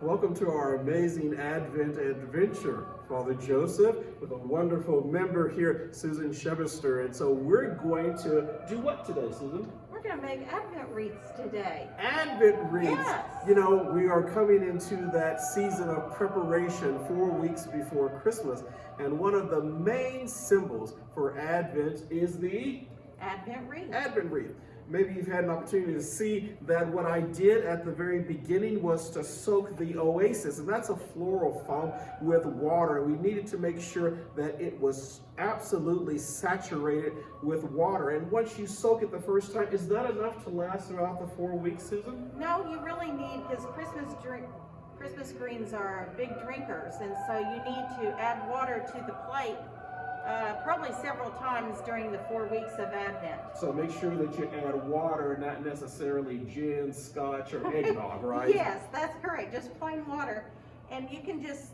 Welcome to our amazing Advent adventure, Father Joseph, with a wonderful member here, Susan Shebester. And so we're going to do what today, Susan? We're going to make Advent wreaths today. Advent wreaths. Yes. You know, we are coming into that season of preparation 4 weeks before Christmas. And one of the main symbols for Advent is the Advent wreath. Advent wreath. Maybe you've had an opportunity to see that what I did at the very beginning was to soak the oasis, and that's a floral foam with water. And we needed to make sure that it was absolutely saturated with water. And once you soak it the first time, is that enough to last throughout the 4 weeks, Susan? No, you really need, because Christmas greens are big drinkers, and so you need to add water to the plate probably several times during the 4 weeks of Advent. So make sure that you add water, not necessarily gin, scotch, or eggnog, right? Yes, that's correct. Just plain water. And you can just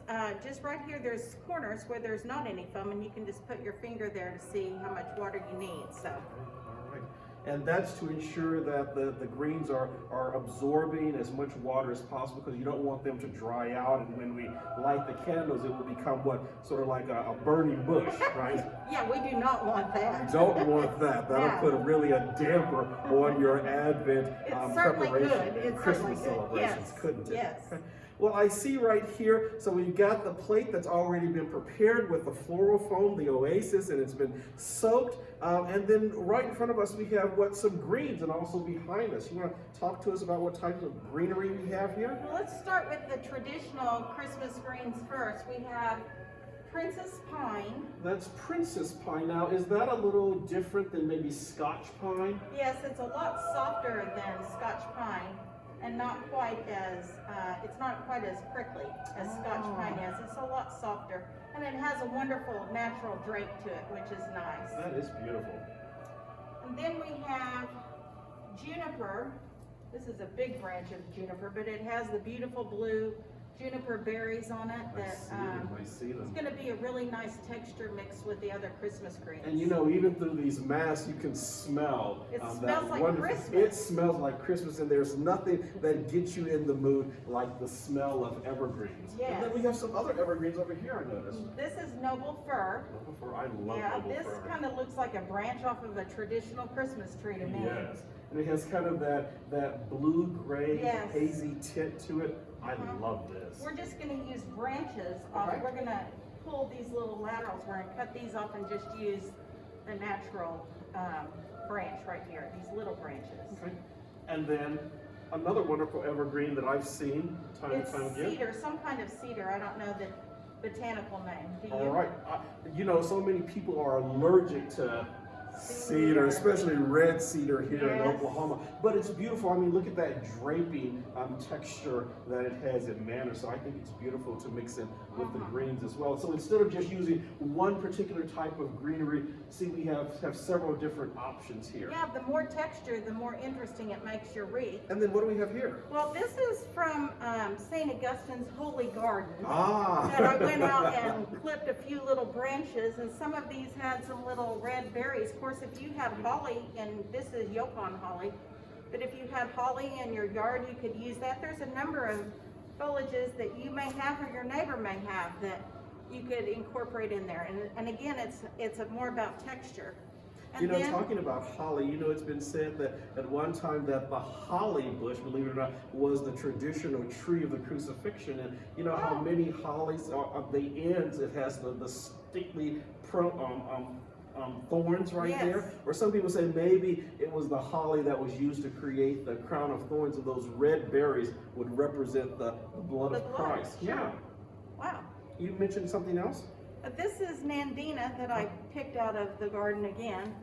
right here, there's corners where there's not any foam, and you can just put your finger there to see how much water you need. So. All right. And that's to ensure that the greens are absorbing as much water as possible, because you don't want them to dry out, and when we light the candles, it will become what, sort of like a burning bush, right? Yeah, we do not want that. You don't want that. That'll No. put really a damper on your Advent It's certainly preparation, good. It's Christmas certainly good. celebrations, Yes. couldn't it? Yes. Okay. Well, I see right here, so we've got the plate that's already been prepared with the floral foam, the oasis, and it's been soaked. And then right in front of us, we have some greens, and also behind us. You want to talk to us about what types of greenery we have here? Well, let's start with the traditional Christmas greens first. We have Princess Pine. That's Princess Pine. Now, is that a little different than maybe Scotch Pine? Yes, it's a lot softer than Scotch Pine, and not quite as, it's not quite as prickly as Scotch Pine is. It's a lot softer, and it has a wonderful natural drape to it, which is nice. That is beautiful. And then we have Juniper. This is a big branch of juniper, but it has the beautiful blue juniper berries on it. I see them. It's going to be a really nice texture mixed with the other Christmas greens. And you know, even through these masks, you can smell It that smells like wonderful. Christmas. It smells like Christmas, and there's nothing that gets you in the mood like the smell of evergreens. Yes. And then we have some other evergreens over here, I noticed. This is Noble Fir. Noble Fir, I love Yeah, Noble this Fir. kind of looks like a branch off of a traditional Christmas tree to me. Yes, and it has kind of that blue-gray, Yes. hazy tint to it. I Uh-huh. love this. We're just going to use branches off. Okay. We're going to pull these little laterals. We're going to cut these off and just use the natural branch right here, these little branches. Okay. And then another wonderful evergreen that I've seen time and It's time again. cedar, some kind of cedar. I don't know the botanical name. Do you? All right. You know, so many people are allergic to cedar, especially red cedar here in Yes. Oklahoma. But it's beautiful. I mean, look at that draping texture that it has in manner. So I think it's beautiful to mix in with the greens as well. So instead of just using one particular type of greenery, see, we have several different options here. Yeah, the more texture, the more interesting it makes your wreath. And then what do we have here? Well, this is from St. Augustine's Holy Garden. Ah! That I went out and clipped a few little branches, and some of these had some little red berries. Of course, if you had holly, and this is Yopon holly, but if you had holly in your yard, you could use that. There's a number of foliages that you may have or your neighbor may have that you could incorporate in there. And again, it's more about texture. And You know, then, talking about holly, you know, it's been said that at one time that the holly bush, believe it or not, was the traditional tree of the crucifixion. And you know how many hollies are at the ends, it has the stickly thorns right Yes. there. Or some people say maybe it was the holly that was used to create the crown of thorns, and those red berries would represent the blood The of blood, Christ. sure. Yeah. wow. You mentioned something else? This is Nandina that I picked out of the garden again.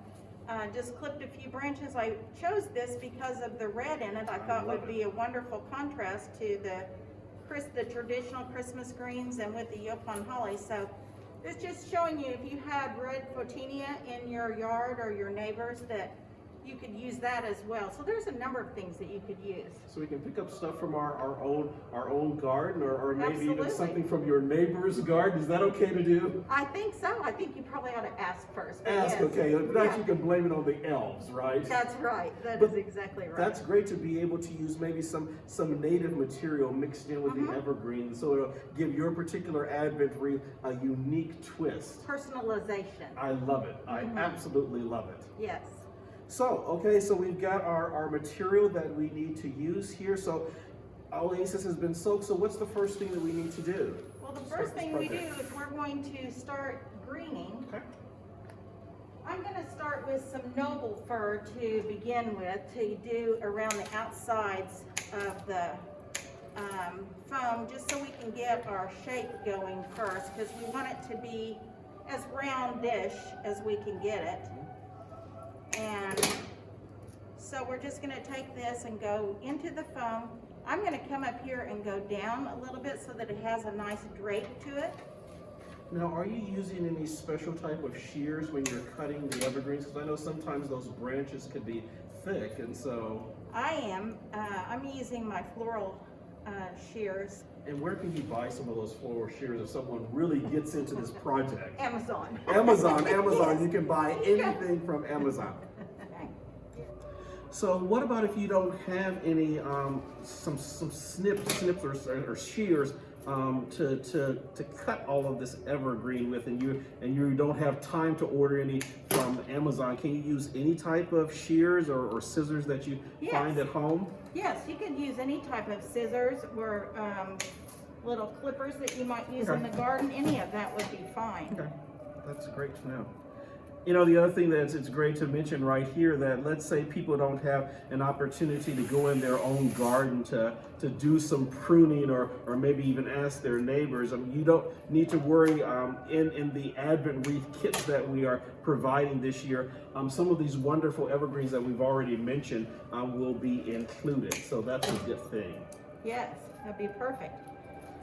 Just clipped a few branches. I chose this because of the red in it. I thought would be a wonderful contrast to the traditional Christmas greens and with the Yopon holly. So it's just showing you if you had red photinia in your yard or your neighbors that you could use that as well. So there's a number of things that you could use. So we can pick up stuff from our own garden, or maybe Absolutely. even something from your neighbor's garden. Is that okay to do? I think so. I think you probably ought to ask first. but Ask, yes. okay. If not, Yeah. you can blame it on the elves, right? That's right. That But is exactly right. That's great to be able to use maybe some native material mixed in with the evergreen, so it'll give your particular Advent wreath a unique twist. Personalization. I love it. I absolutely love it. Yes. So, okay, so we've got our material that we need to use here. So, Oasis has been soaked. So, what's the first thing that we need to do? Well, the Start first this thing we do project. is we're going to start greening. Okay. I'm going to start with some noble fir to begin with, to do around the outsides of the foam, just so we can get our shape going first, because we want it to be as roundish as we can get it. And so we're just going to take this and go into the foam. I'm going to come up here and go down a little bit so that it has a nice drape to it. Now, are you using any special type of shears when you're cutting the evergreens? Because I know sometimes those branches can be thick, and so... I am. I'm using my floral shears. And where can you buy some of those floral shears if someone really gets into this project? Amazon. Amazon. Yes. You can buy anything from Amazon. Okay. So what about if you don't have any some snips or shears to cut all of this evergreen with, and you don't have time to order any from Amazon? Can you use any type of shears or scissors that you find at home? Yes, you could use any type of scissors or little clippers that you might use in the garden. Any of that would be fine. Okay, that's great to know. You know, the other thing that it's great to mention right here, that let's say people don't have an opportunity to go in their own garden to do some pruning or maybe even ask their neighbors. You don't need to worry in the Advent wreath kits that we are providing this year. Some of these wonderful evergreens that we've already mentioned will be included. So that's a good thing. Yes, that'd be perfect.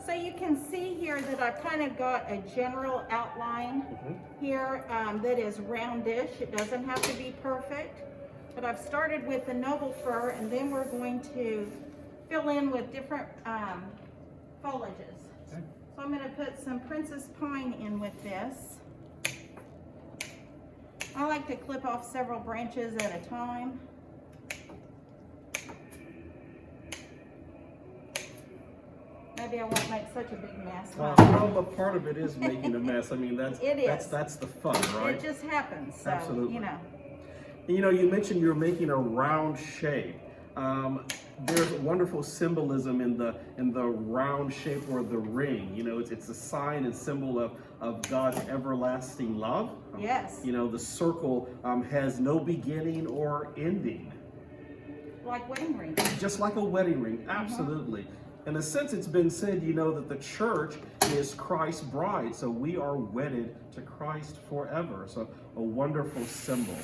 So you can see here that I've kind of got a general outline here that is roundish. It doesn't have to be perfect, but I've started with the noble fir, and then we're going to fill in with different foliages. Okay. So I'm going to put some princess pine in with this. I like to clip off several branches at a time. Maybe I won't make such a big mess. Well, but part of it is making a mess. I mean, that's the fun, right? It just happens. So, Absolutely. you know. You know, you mentioned you're making a round shape. There's wonderful symbolism in the round shape, or the ring. You know, it's a sign and symbol of God's everlasting love. Yes. You know, the circle has no beginning or ending. Like wedding rings. Just like a wedding ring, absolutely. In a sense, it's been said, you know, that the church is Christ's bride, so we are wedded to Christ forever. So a wonderful symbol.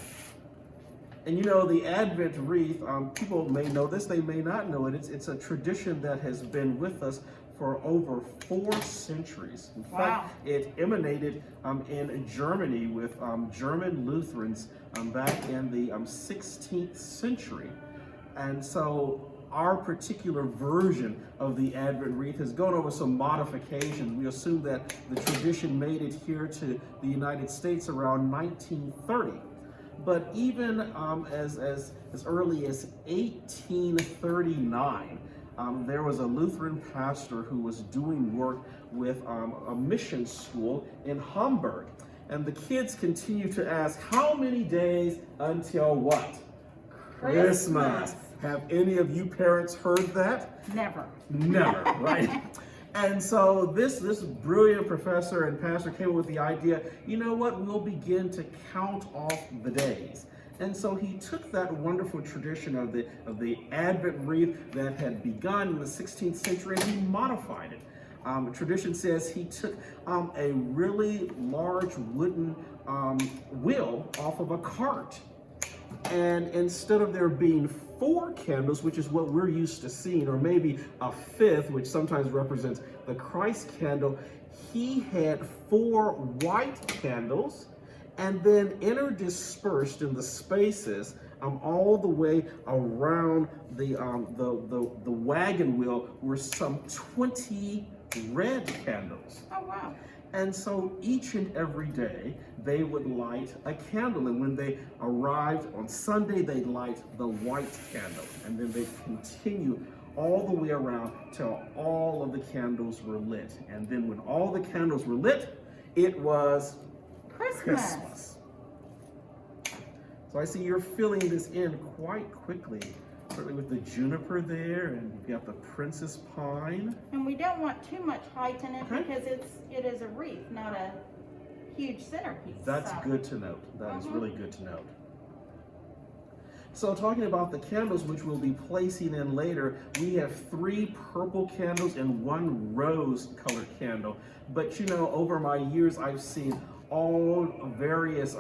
And you know, the Advent wreath, people may know this, they may not know it. It's a tradition that has been with us for over 4 centuries. In fact, it emanated in Germany with German Lutherans back in the 16th century. And so our particular version of the Advent wreath has gone over some modifications. We assume that the tradition made it here to the United States around 1930. But even as early as 1839, there was a Lutheran pastor who was doing work with a mission school in Hamburg. And the kids continue to ask, how many days until what? Christmas. Have any of you parents heard that? Never. Never, right? And so this brilliant professor and pastor came up with the idea, you know what, we'll begin to count off the days. And so he took that wonderful tradition of the Advent wreath that had begun in the 16th century, and he modified it. Tradition says he took a really large wooden wheel off of a cart. And instead of there being 4 candles, which is what we're used to seeing, or maybe a 5th, which sometimes represents the Christ candle, he had 4 white candles, and then interdispersed in the spaces all the way around the wagon wheel were some 20 red candles. Oh, wow. And so each and every day they would light a candle, and when they arrived on Sunday, they'd light the white candle, and then they'd continue all the way around till all of the candles were lit. And then when all the candles were lit, it was Christmas. So I see you're filling this in quite quickly, certainly with the juniper there, and you've got the princess pine. And we don't want too much height in it Okay. because it is a wreath, not a huge centerpiece. That's so. good to note. That is really good to note. So talking about the candles, which we'll be placing in later, we have 3 purple candles and 1 rose colored candle. But you know, over my years, I've seen all various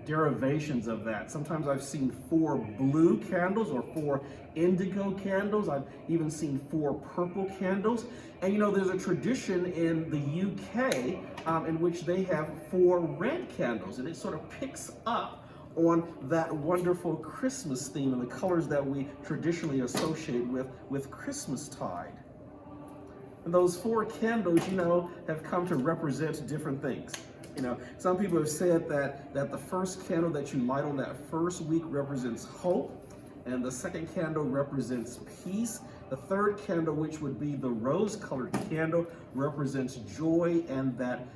derivations of that. Sometimes I've seen 4 blue candles or 4 indigo candles. I've even seen 4 purple candles. And you know, there's a tradition in the UK in which they have 4 red candles, and it sort of picks up on that wonderful Christmas theme and the colors that we traditionally associate with Christmastide. And those 4 candles, you know, have come to represent different things. You know, some people have said that the first candle that you light on that first week represents hope, and the second candle represents peace. The third candle, which would be the rose-colored candle, represents joy, and that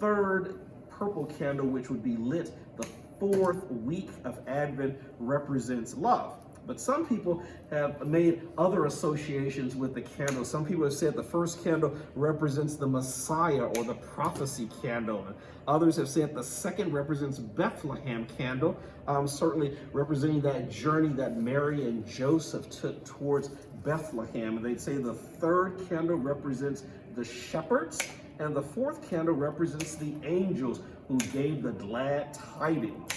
third purple candle, which would be lit the 4th week of Advent, represents love. But some people have made other associations with the candle. Some people have said the first candle represents the Messiah or the prophecy candle. Others have said the second represents Bethlehem candle, certainly representing that journey that Mary and Joseph took towards Bethlehem. And they'd say the third candle represents the shepherds, and the 4th candle represents the angels who gave the glad tidings.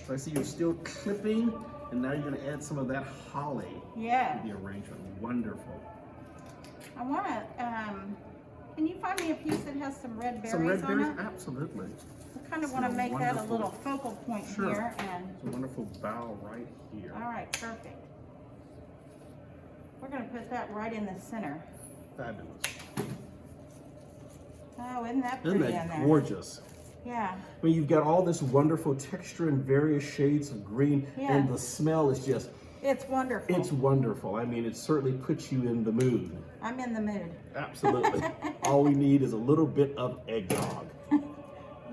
So I see you're still clipping, and now you're going to add some of that holly Yeah. to the arrangement. Wonderful. I want to, can you find me a piece that has some red berries Some red on berries? it? Absolutely. I kind of want to make that a little focal point Sure. here. And It's a wonderful bow right here. all right, perfect. We're going to put that right in the center. Fabulous. Oh, isn't that Isn't pretty in that there? gorgeous? Yeah. I mean, you've got all this wonderful texture and various shades of green, Yeah. and the smell is just, It's wonderful. it's wonderful. I mean, it certainly puts you in the mood. I'm in the mood. Absolutely. All we need is a little bit of eggnog.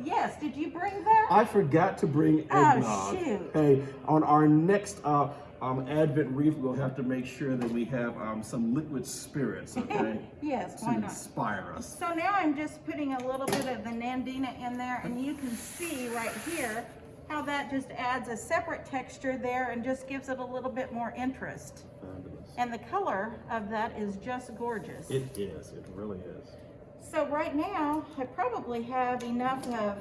Yes, did you bring that? I forgot to bring eggnog. Oh, shoot. Hey, on our next Advent wreath, we'll have to make sure that we have some liquid spirits, okay? Yes, To why not? inspire us. So now I'm just putting a little bit of the Nandina in there, and you can see right here how that just adds a separate texture there and just gives it a little bit more interest. Fabulous. And the color of that is just gorgeous. It is. It really is. So right now, I probably have enough of,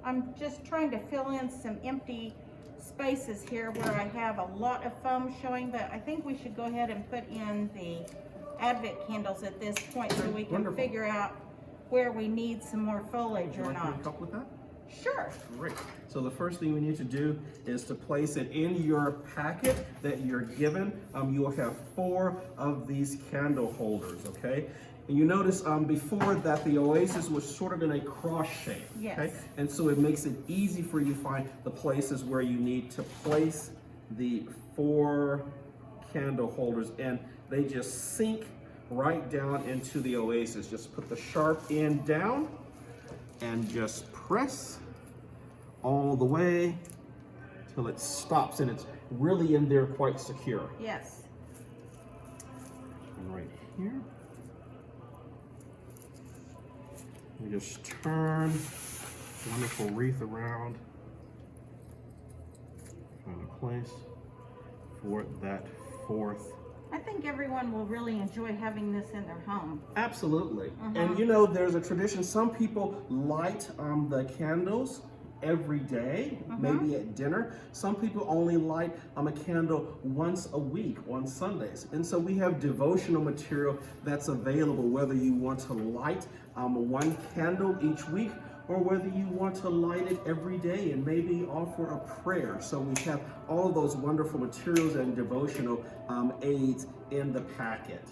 I'm just trying to fill in some empty spaces here where I have a lot of foam showing, but I think we should go ahead and put in the Advent candles at this point so we can Wonderful. figure out where we need some more foliage Would you or like me not. to help with that? Sure. Great. So the first thing we need to do is to place it in your packet that you're given. You will have 4 of these candle holders, okay? And you notice before that the oasis was sort of in a cross shape. Yes. Okay? And so it makes it easy for you to find the places where you need to place the 4 candle holders, and they just sink right down into the oasis. Just put the sharp end down and just press all the way till it stops, and it's really in there quite secure. Yes. And right here, we just turn the wonderful wreath around, find a place for that 4th. I think everyone will really enjoy having this in their home. Absolutely. And you know, there's a tradition, some people light the candles every day, maybe at dinner. Some people only light a candle once a week on Sundays. And so we have devotional material that's available, whether you want to light 1 candle each week, or whether you want to light it every day and maybe offer a prayer. So we have all of those wonderful materials and devotional aids in the packet.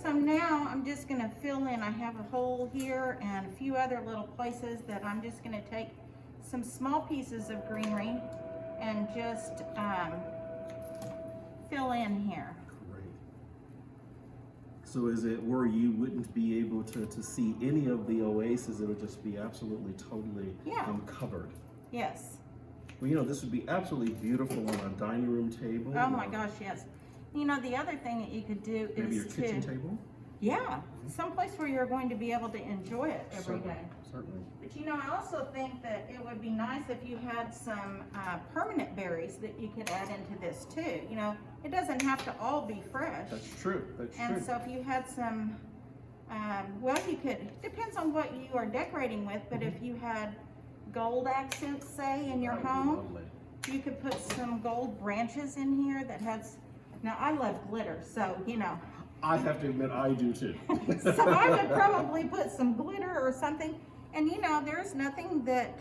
So now I'm just going to fill in. I have a hole here and a few other little places that I'm just going to take some small pieces of greenery and just fill in here. Great. So is it where you wouldn't be able to see any of the oasis? It would just be absolutely, totally covered. Yes. Well, you know, this would be absolutely beautiful on a dining room table. Oh my gosh, yes. You know, the other thing that you could do maybe is your kitchen table? Yeah, someplace where you're going to be able to enjoy it every day. Certainly. But you know, I also think that it would be nice if you had some permanent berries that you could add into this too. You know, it doesn't have to all be fresh. That's true. That's true. And so if you had some, well, you could, depends on what you are decorating with, but if you had gold accents, say, in your home, you could put some gold branches in here that has, now I love glitter, so, you know. I have to admit, I do too. So I would probably put some glitter or something. And you know, there's nothing that,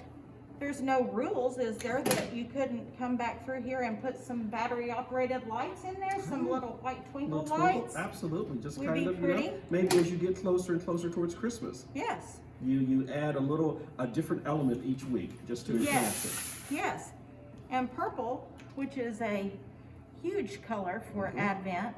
there's no rules, is there, that you couldn't come back through here and put some battery operated lights in there, some little white twinkle lights? Absolutely, just Would kind be of, pretty. you know, maybe as you get closer and closer towards Christmas. Yes. You add a different element each week, just to enhance it. Yes. And purple, which is a huge color for Advent.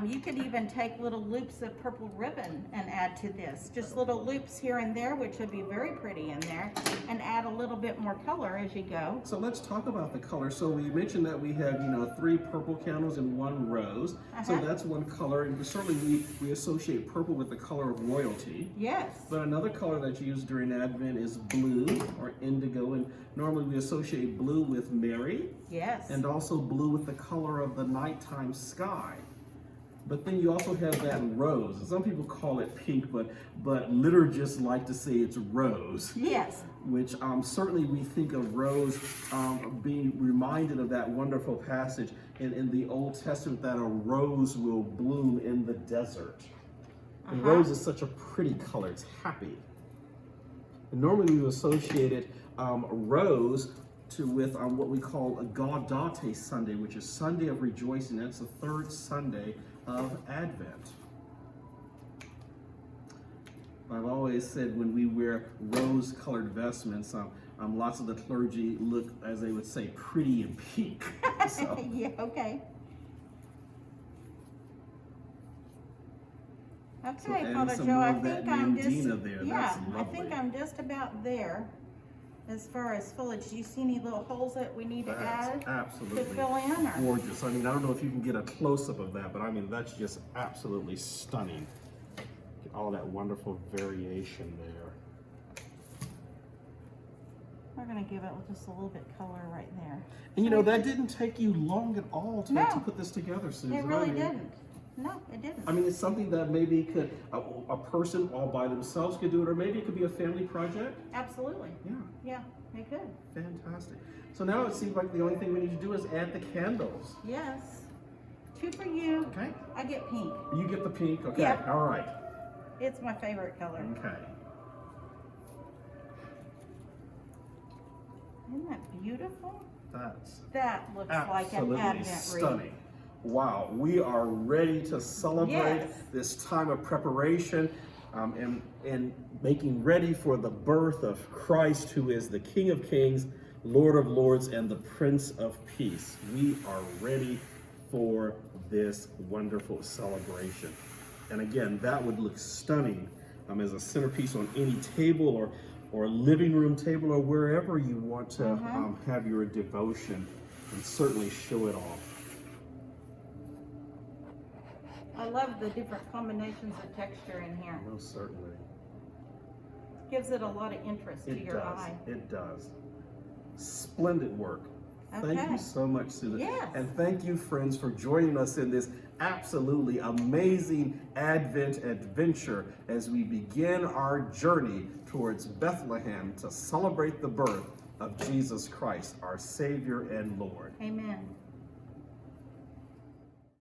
You could even take little loops of purple ribbon and add to this. Just little loops here and there, which would be very pretty in there, and add a little bit more color as you go. So let's talk about the color. So we mentioned that we have, you know, 3 purple candles and 1 rose. So that's one color, and certainly we associate purple with the color of royalty. Yes. But another color that's used during Advent is blue or indigo, and normally we associate blue with Mary. Yes. And also blue with the color of the nighttime sky. But then you also have that rose. Some people call it pink, but liturgists like to say it's rose. Yes. Which certainly we think of rose being reminded of that wonderful passage in the Old Testament that a rose will bloom in the desert. And rose is such a pretty color. It's happy. And normally we associate it, rose with what we call a Gaudete Sunday, which is Sunday of Rejoicing. That's the 3rd Sunday of Advent. I've always said when we wear rose-colored vestments, lots of the clergy look, as they would say, pretty and pink. So. Yeah, okay. Okay, so Father some Joe, more I of that think I'm just, there. yeah, That's I think I'm just about there. As far as foliage, do you see any little holes that we need to add absolutely to fill in? Or? Gorgeous. I mean, I don't know if you can get a close-up of that, but I mean, that's just absolutely stunning. Get all that wonderful variation there. We're going to give it just a little bit color right there. And you know, that didn't take you long at all to put this together, Susan. It really didn't. No, it didn't. I mean, it's something that maybe could a person all by themselves could do it, or maybe it could be a family project. Absolutely. Yeah. Yeah, it could. Fantastic. So now it seems like the only thing we need to do is add the candles. Yes. 2 for you. Okay. I get pink. You get the pink. Okay. Yep. All right. It's my favorite color. Okay. Isn't that beautiful? That looks like an Advent stunning. wreath. Wow, we are ready to celebrate Yes. this time of preparation and making ready for the birth of Christ, who is the King of Kings, Lord of Lords, and the Prince of Peace. We are ready for this wonderful celebration. And again, that would look stunning as a centerpiece on any table or living room table or wherever you want to have your devotion, and certainly show it off. I love the different combinations of texture in here. Most certainly. Gives it a lot of interest to your eye. It does. Splendid work. Thank Okay. you so much, Susan. Yes. And thank you, friends, for joining us in this absolutely amazing Advent adventure as we begin our journey towards Bethlehem to celebrate the birth of Jesus Christ, our Savior and Lord. Amen.